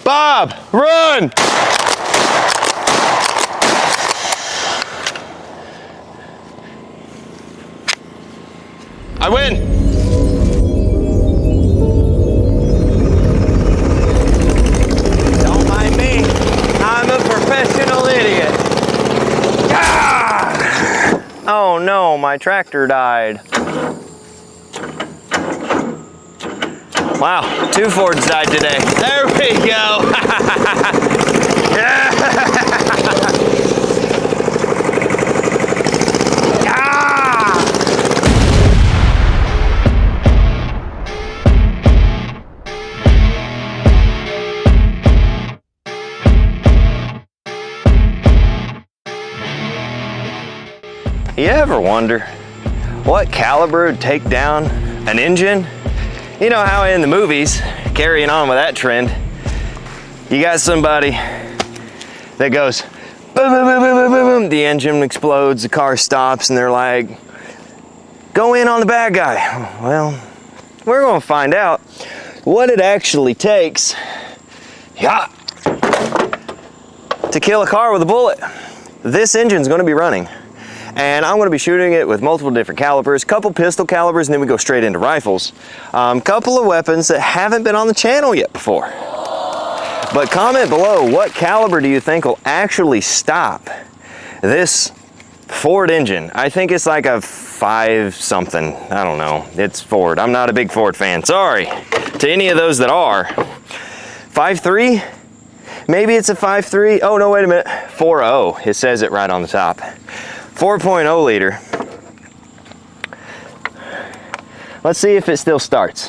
Bob, run! I win. Don't mind me. I'm a professional idiot. Ah! Oh no, my tractor died. Wow, 2 Fords died today. There we go. You ever wonder what caliber would take down an engine? You know how in the movies, carrying on with that trend, you got somebody that goes boom, boom, boom, boom, boom, boom, the engine explodes, the car stops, and they're like, go in on the bad guy. Well, we're gonna find out what it actually takes to kill a car with a bullet. This engine's gonna be running. And I'm going to be shooting it with multiple different calibers, couple pistol calibers, and then we go straight into rifles. Couple of weapons that haven't been on the channel yet before. But comment below, what caliber do you think will actually stop this Ford engine? I think it's like a 5 something, I don't know, it's Ford. I'm not a big Ford fan, sorry to any of those that are. 5.3? Maybe it's a 5.3, oh no, wait a minute, 4.0, it says it right on the top. 4.0 liter. Let's see if it still starts.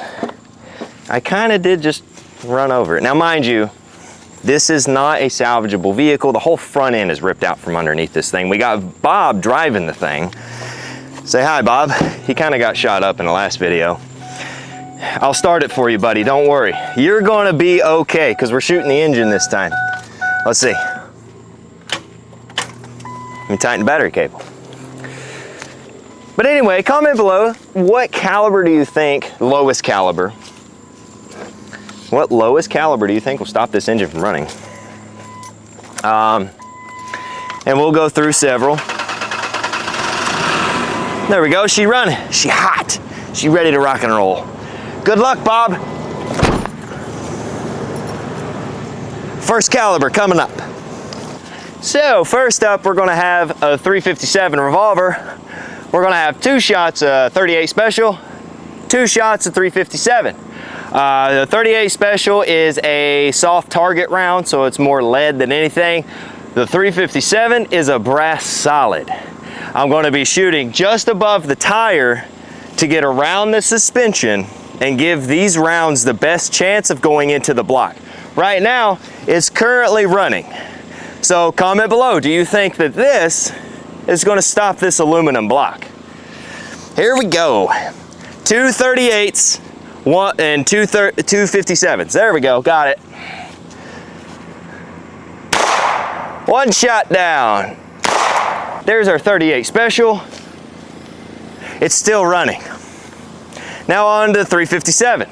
I kind of did just run over it. Now mind you, this is not a salvageable vehicle. The whole front end is ripped out from underneath this thing. We got Bob driving the thing. Say hi, Bob. He kind of got shot up in the last video. I'll start it for you, buddy, don't worry. You're gonna be okay, because we're shooting the engine this time. Let's see. Let me tighten the battery cable. But anyway, comment below, what caliber do you think, lowest caliber, what lowest caliber do you think will stop this engine from running? And we'll go through several. There we go, she running, she hot, she ready to rock and roll. Good luck, Bob. First caliber coming up. So first up, we're gonna have a 357 revolver. We're gonna have 2 shots of 38 special, 2 shots of 357. The 38 special is a soft target round, so it's more lead than anything. The 357 is a brass solid. I'm gonna be shooting just above the tire to get around the suspension and give these rounds the best chance of going into the block. Right now, it's currently running. So comment below, do you think that this is going to stop this aluminum block? Here we go. 2 38s, and 2 57s. There we go, got it. 1 shot down. There's our 38 special. It's still running. Now on to 357.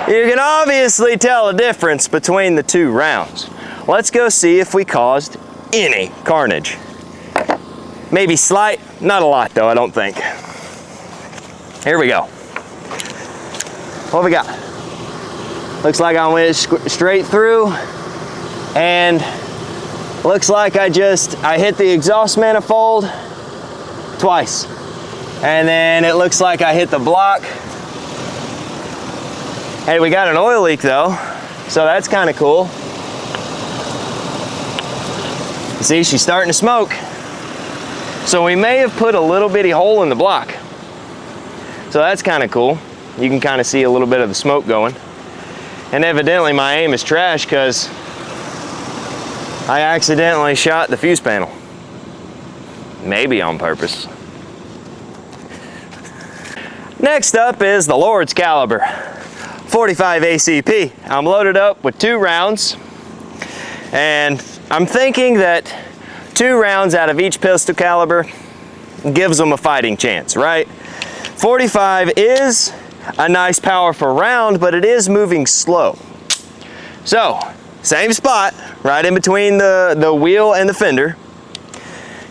You can obviously tell a difference between the 2 rounds. Let's go see if we caused any carnage. Maybe slight, not a lot though, I don't think. Here we go. What we got? Looks like I went straight through, and looks like I hit the exhaust manifold twice. And then it looks like I hit the block. Hey, we got an oil leak though, so that's kind of cool. See, she's starting to smoke. So we may have put a little bitty hole in the block. So that's kind of cool. You can kind of see a little bit of the smoke going. And evidently my aim is trash because I accidentally shot the fuse panel. Maybe on purpose. Next up is the Lord's caliber. 45 ACP. I'm loaded up with 2 rounds, and I'm thinking that 2 rounds out of each pistol caliber gives them a fighting chance, right? 45 is a nice powerful round, but it is moving slow. So, same spot, right in between the wheel and the fender.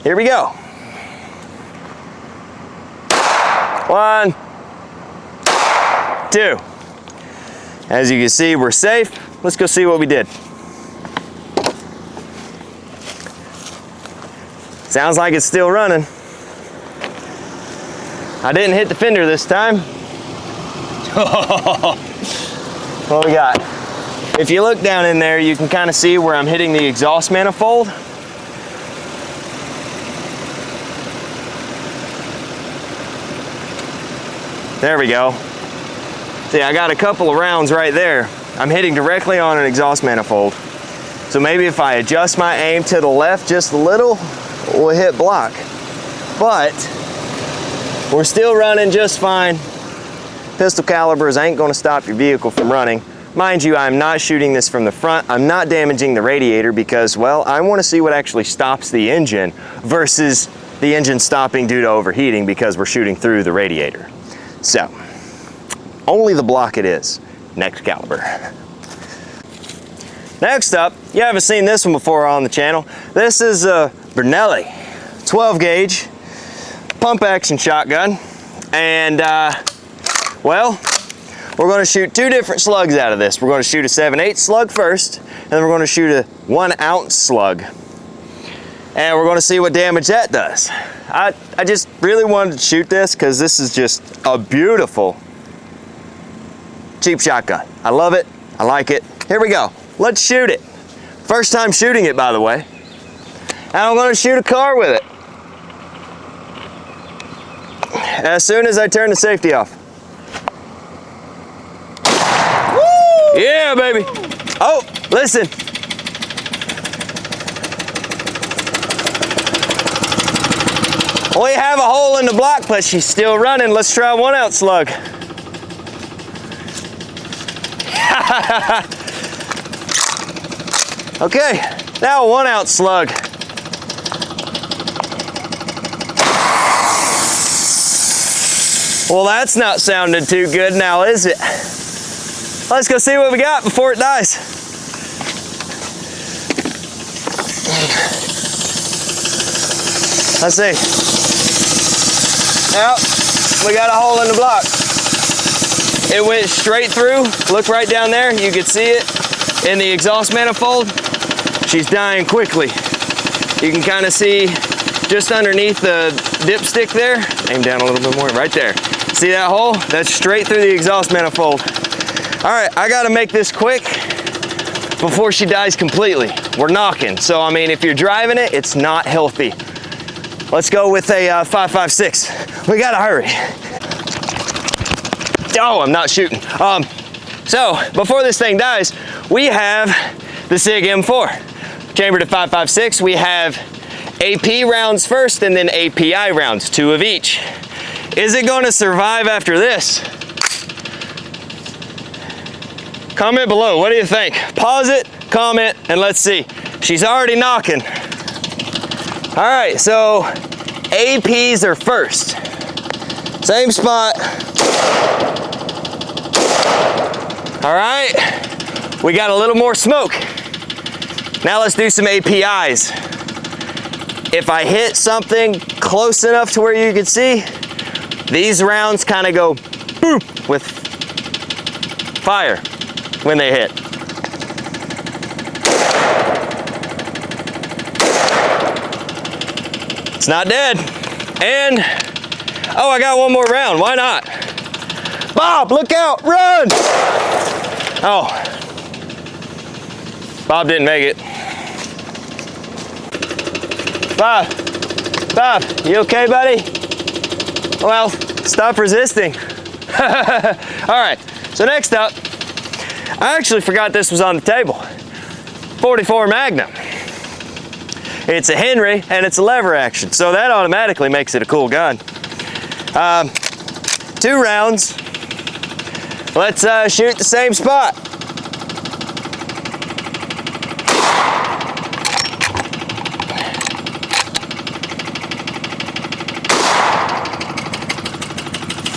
Here we go. 1, 2. As you can see, we're safe. Let's go see what we did. Sounds like it's still running. I didn't hit the fender this time. What we got? If you look down in there, you can kind of see where I'm hitting the exhaust manifold. There we go. See, I got a couple of rounds right there. I'm hitting directly on an exhaust manifold. So maybe if I adjust my aim to the left just a little, we'll hit block. But we're still running just fine. Pistol calibers ain't gonna stop your vehicle from running. Mind you, I'm not shooting this from the front. I'm not damaging the radiator because, well, I wanna see what actually stops the engine versus the engine stopping due to overheating because we're shooting through the radiator. So, only the block it is. Next caliber. Next up, you haven't seen this one before on the channel. This is a Bernelli 12 gauge pump action shotgun. And well, we're gonna shoot 2 different slugs out of this. We're gonna shoot a 7/8 slug first, and then we're gonna shoot a 1 ounce slug. And we're gonna see what damage that does. I just really wanted to shoot this because this is just a beautiful cheap shotgun. I love it, I like it. Here we go, let's shoot it. First time shooting it, by the way. And I'm gonna shoot a car with it. As soon as I turn the safety off. Woo! Yeah, baby. Oh, listen. We have a hole in the block, but she's still running. Let's try a 1 ounce slug. Okay, now a 1 ounce slug. Well, that's not sounding too good now, is it? Let's go see what we got before it dies. Let's see. Yep, we got a hole in the block. It went straight through. Look right down there. You can see it in the exhaust manifold. She's dying quickly. You can kind of see just underneath the dipstick there. Aim down a little bit more, right there. See that hole? That's straight through the exhaust manifold. All right, I gotta make this quick before she dies completely. We're knocking, so I mean, if you're driving it, it's not healthy. Let's go with a 5.56. We gotta hurry. Oh, I'm not shooting. So, before this thing dies, we have the SIG M4. Chambered at 5.56, we have AP rounds first and then API rounds, 2 of each. Is it gonna survive after this? Comment below, what do you think? Pause it, comment, and let's see. She's already knocking. All right, so APs are first. Same spot. All right, we got a little more smoke. Now let's do some APIs. If I hit something close enough to where you can see, these rounds kind of go boom with fire when they hit. It's not dead. And, oh, I got one more round, why not? Bob, look out, run! Oh, Bob didn't make it. Bob, you okay, buddy? Well, stop resisting. All right, so next up, I actually forgot this was on the table. 44 Magnum. It's a Henry and it's a lever action, so that automatically makes it a cool gun. 2 rounds. Let's shoot the same spot.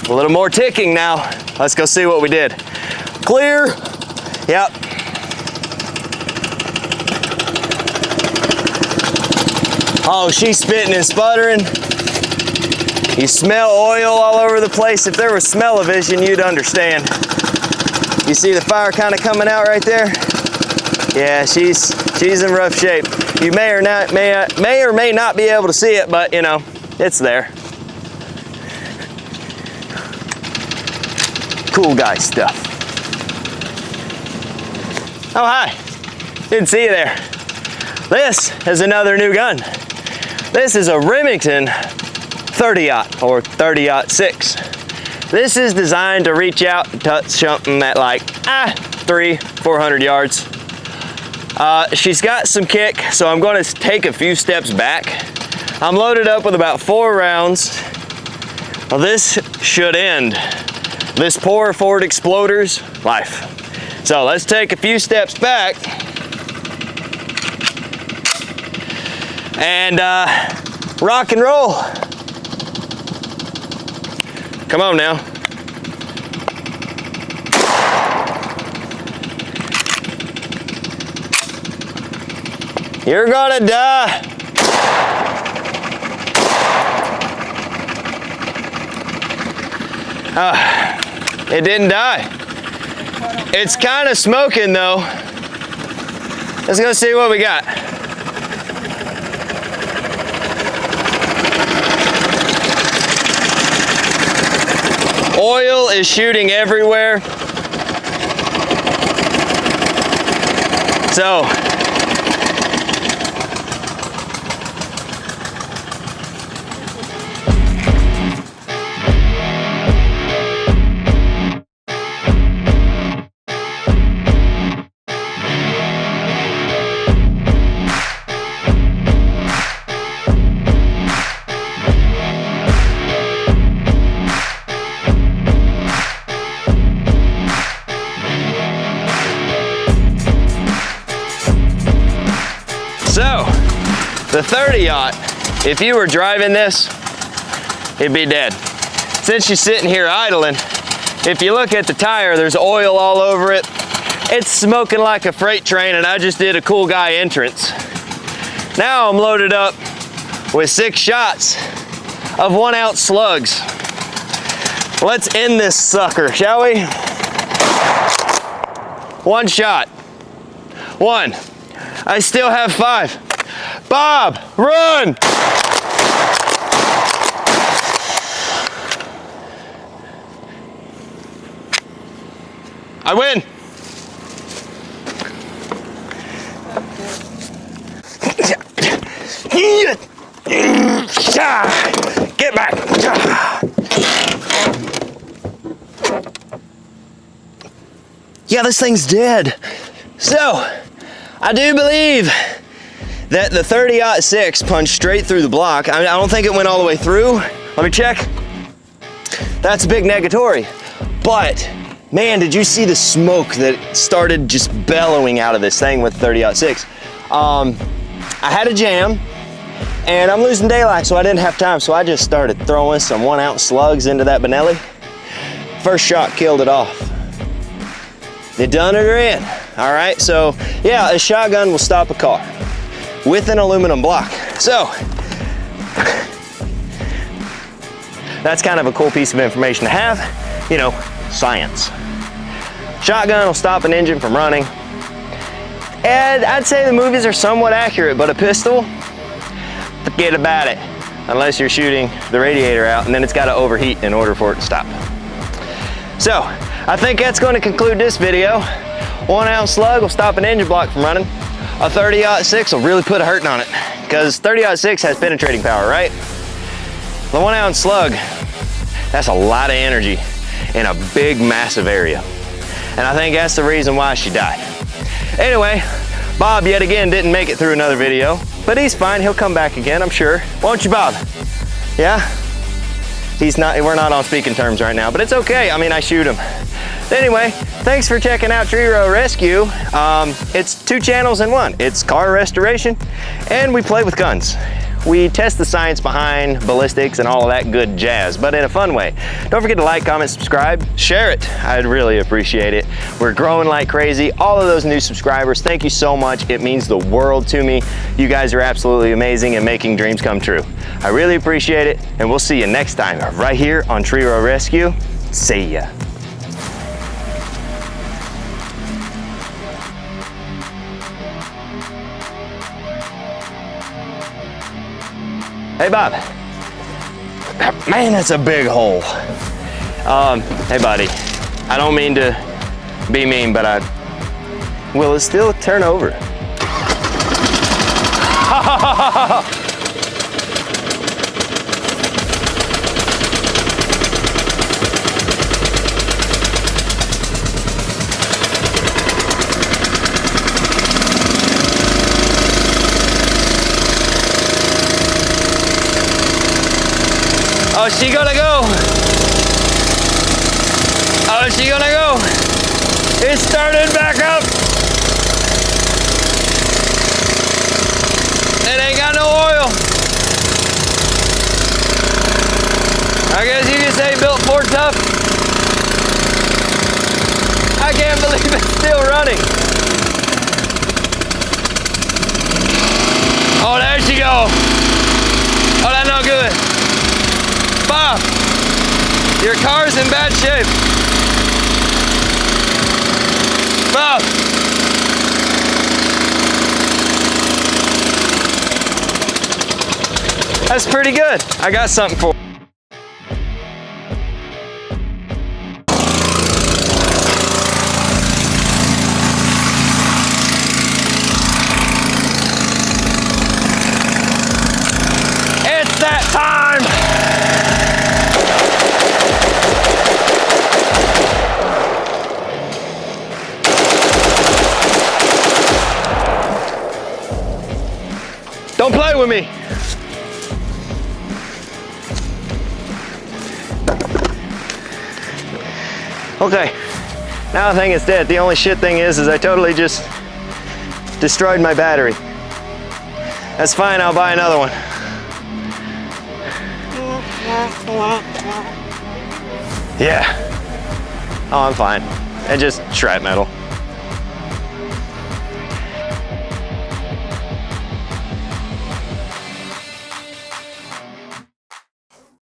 A little more ticking now. Let's go see what we did. Clear. Yep. Oh, she's spitting and sputtering. You smell oil all over the place. If there was smell-o-vision, you'd understand. You see the fire kind of coming out right there? Yeah, she's in rough shape. You may or may not be able to see it, but you know, it's there. Cool guy stuff. Oh, hi. Didn't see you there. This is another new gun. This is a Remington 30-aught or 30-06. This is designed to reach out and touch something at like 300-400 yards. She's got some kick, so I'm going to take a few steps back. I'm loaded up with about 4 rounds. Well, this should end this poor Ford Exploder's life. So let's take a few steps back and rock and roll. Come on now. You're gonna die. It didn't die. It's kind of smoking though. Let's go see what we got. Oil is shooting everywhere. So, the 30-aught, if you were driving this, it'd be dead. Since you're sitting here idling, if you look at the tire, there's oil all over it. It's smoking like a freight train, and I just did a cool guy entrance. Now I'm loaded up with 6 shots of 1-ounce slugs. Let's end this sucker, shall we? 1 shot. 1. I still have 5. Bob, run! I win. Get back. Yeah, this thing's dead. So, I do believe that the 30-06 punched straight through the block. I don't think it went all the way through. Let me check. That's a big negatory. But, man, did you see the smoke that started just bellowing out of this thing with 30-06? I had a jam, and I'm losing daylight, so I didn't have time, so I just started throwing some 1-ounce slugs into that Benelli. First shot killed it off. They done it or in. All right, so yeah, a shotgun will stop a car with an aluminum block. So that's kind of a cool piece of information to have, you know, science. Shotgun will stop an engine from running. And I'd say the movies are somewhat accurate, but a pistol, forget about it. Unless you're shooting the radiator out, and then it's got to overheat in order for it to stop. So, I think that's going to conclude this video. 1-ounce slug will stop an engine block from running. A 30-06 will really put a hurting on it, because 30-06 has penetrating power, right? The 1-ounce slug, that's a lot of energy in a big, massive area. And I think that's the reason why she died. Anyway, Bob yet again didn't make it through another video, but he's fine. He'll come back again, I'm sure. Won't you, Bob? Yeah? We're not on speaking terms right now, but it's okay. I mean, I shoot him. Anyway, thanks for checking out Tree Row Rescue. It's 2 channels in one. It's car restoration, and we play with guns. we test the science behind ballistics and all of that good jazz, but in a fun way. Don't forget to like, comment, subscribe, share it. I'd really appreciate it. We're growing like crazy. All of those new subscribers, thank you so much. It means the world to me. You guys are absolutely amazing and making dreams come true. I really appreciate it, and we'll see you next time right here on Tree Row Rescue. See ya. Hey Bob. Man, that's a big hole. Hey buddy, I don't mean to be mean, but will it still turn over? Oh, she gonna go. Oh, she gonna go. It started back up. It ain't got no oil. I guess you could say built Ford tough. I can't believe it's still running. Oh, there she go. Oh, that's not good. Bob, your car's in bad shape. Bob. That's pretty good. I got something for you. It's that time. Don't play with me. Okay, now I think it's dead. The only shit thing is I totally just destroyed my battery. That's fine, I'll buy another one. Yeah. Oh, I'm fine. And just scrap metal.